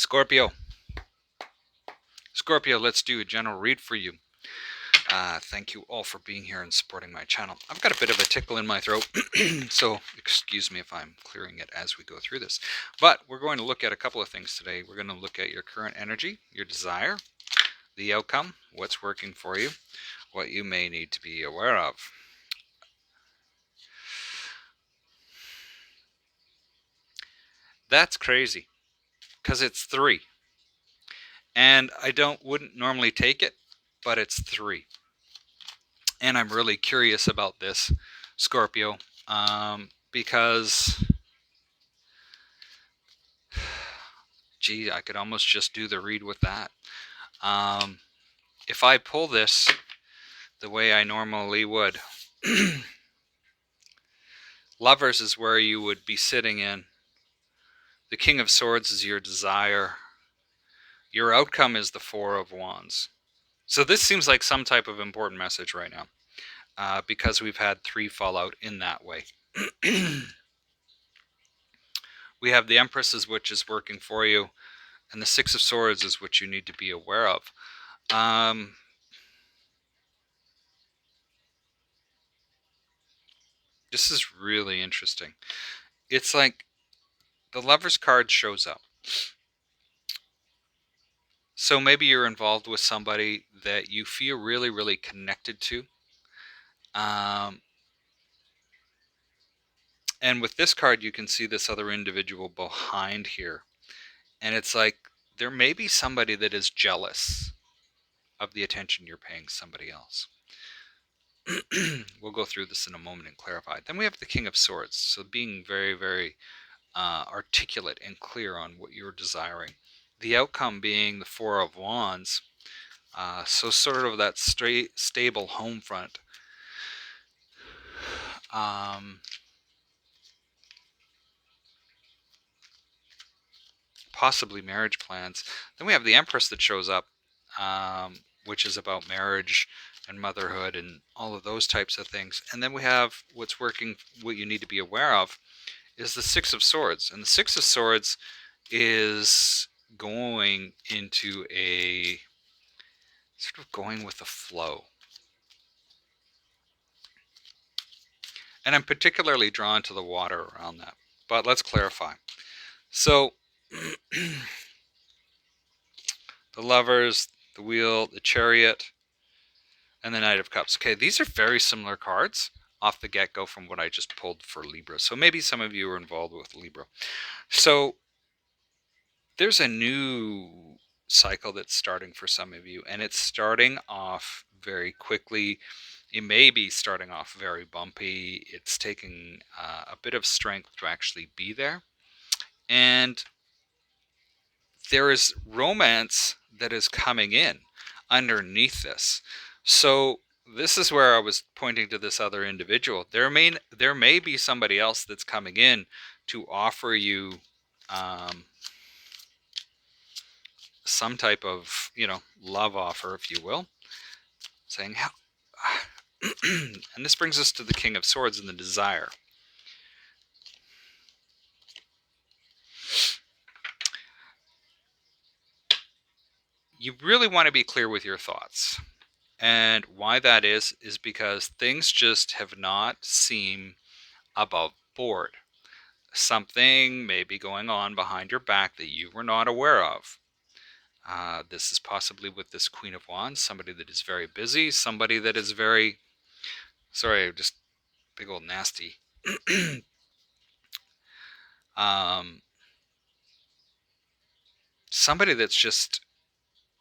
Scorpio. Scorpio, let's do a general read for you. Thank you all for being here and supporting my channel. I've got a bit of a tickle in my throat, so excuse me if I'm clearing it as we go through this. But we're going to look at a couple of things today. We're going to look at your current energy, your desire, the outcome, what's working for you, what you may need to be aware of. That's crazy, because it's 3. And I wouldn't normally take it, but it's 3. And I'm really curious about this, Scorpio, because, gee, I could almost just do the read with that. If I pull this the way I normally would, Lovers is where you would be sitting in. The King of Swords is your desire. Your outcome is the 4 of Wands. So this seems like some type of important message right now, because we've had 3 fall out in that way. We have the Empress, which is working for you, and the 6 of Swords is what you need to be aware of. This is really interesting. It's like the Lover's card shows up. So maybe you're involved with somebody that you feel really, really connected to. And with this card, you can see this other individual behind here. And it's like there may be somebody that is jealous of the attention you're paying somebody else. We'll go through this in a moment and clarify. Then we have the King of Swords. So being very, very articulate and clear on what you're desiring. The outcome being the 4 of Wands. So sort of that stable home front. Possibly marriage plans. Then we have the Empress that shows up, which is about marriage and motherhood and all of those types of things. And then we have what you need to be aware of is the 6 of Swords. And the 6 of Swords is going into a sort of going with the flow. And I'm particularly drawn to the water around that. But let's clarify. So the Lovers, the Wheel, the Chariot, and the Knight of Cups. Okay, these are very similar cards off the get-go from what I just pulled for Libra. So maybe some of you are involved with Libra. So there's a new cycle that's starting for some of you, and it's starting off very quickly. It may be starting off very bumpy. It's taking a bit of strength to actually be there. And there is romance that is coming in underneath this. So this is where I was pointing to this other individual. There may be somebody else that's coming in to offer you some type of, love offer, if you will, saying, and this brings us to the King of Swords and the desire. You really want to be clear with your thoughts. And why that is because things just have not seemed above board. Something may be going on behind your back that you were not aware of. This is possibly with this Queen of Wands, somebody that is very busy, somebody that is very, sorry, just big old nasty. Somebody that's just,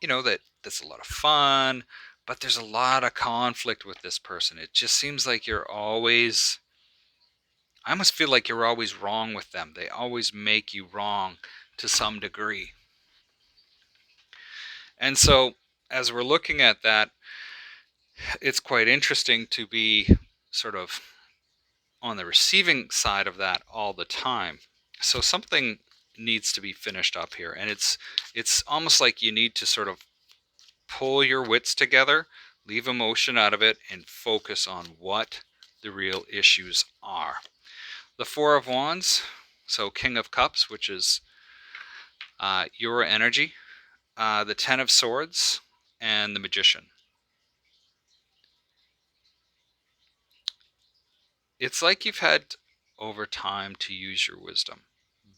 that's a lot of fun, but there's a lot of conflict with this person. It just seems like I almost feel like you're always wrong with them. They always make you wrong to some degree. And so as we're looking at that, it's quite interesting to be sort of on the receiving side of that all the time. So something needs to be finished up here, and it's almost like you need to sort of pull your wits together, leave emotion out of it, and focus on what the real issues are. The 4 of Wands, so King of Cups, which is Your energy, the Ten of Swords, and the Magician. It's like you've had over time to use your wisdom,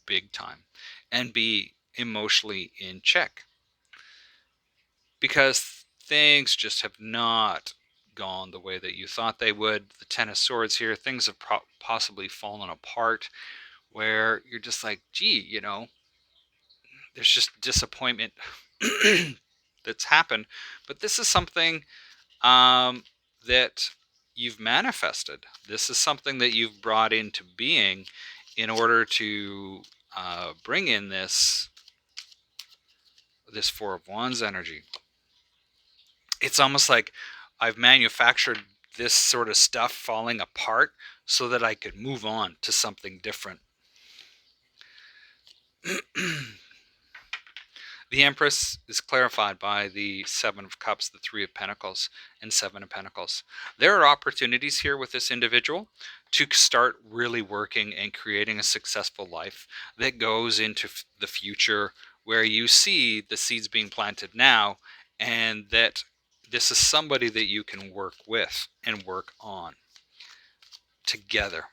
big time, and be emotionally in check. Because things just have not gone the way that you thought they would. The Ten of Swords here, things have possibly fallen apart where you're just like, gee, there's just disappointment that's happened. But this is something that you've manifested. This is something that you've brought into being in order to bring in this Four of Wands energy. It's almost like I've manufactured this sort of stuff falling apart so that I could move on to something different. The Empress is clarified by the Seven of Cups, the Three of Pentacles, and Seven of Pentacles. There are opportunities here with this individual to start really working and creating a successful life that goes into the future, where you see the seeds being planted now, and that this is somebody that you can work with and work on together.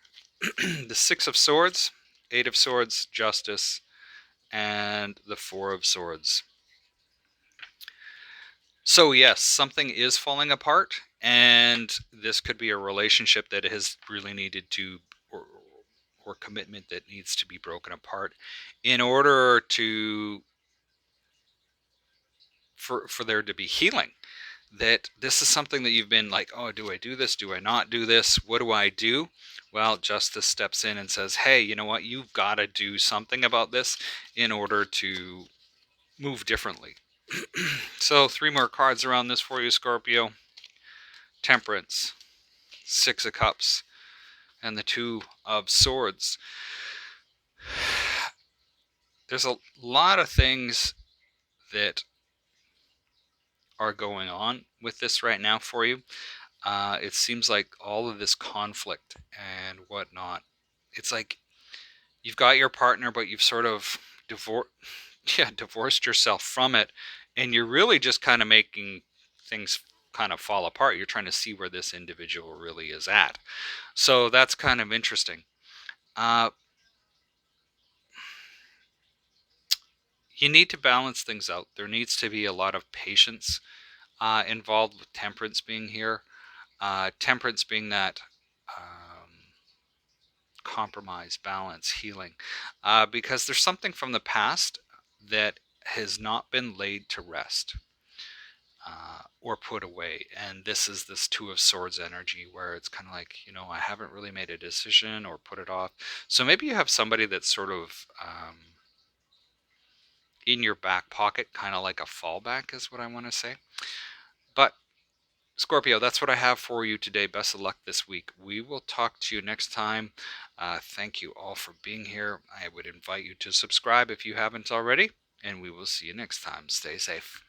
The Six of Swords, Eight of Swords, Justice, and the Four of Swords. So yes, something is falling apart, and this could be a relationship that has really needed to, or commitment that needs to be broken apart in order to, for there to be healing. That this is something that you've been like, oh, do I do this? Do I not do this? What do I do? Well, Justice steps in and says, hey, you know what? You've got to do something about this in order to move differently. So 3 more cards around this for you, Scorpio. Temperance, Six of Cups, and the Two of Swords. There's a lot of things that are going on with this right now for you. It seems like all of this conflict and whatnot, it's like you've got your partner, but you've sort of divorced yourself from it, and you're really just kind of making things kind of fall apart. You're trying to see where this individual really is at. So that's kind of interesting. You need to balance things out. There needs to be a lot of patience involved with temperance being here. Temperance being that compromise, balance, healing. Because there's something from the past that has not been laid to rest or put away. And this is this Two of Swords energy where it's kind of like, I haven't really made a decision or put it off. So maybe you have somebody that's sort of in your back pocket, kind of like a fallback is what I want to say. But Scorpio, that's what I have for you today. Best of luck this week. We will talk to you next time. Thank you all for being here. I would invite you to subscribe if you haven't already, and we will see you next time. Stay safe.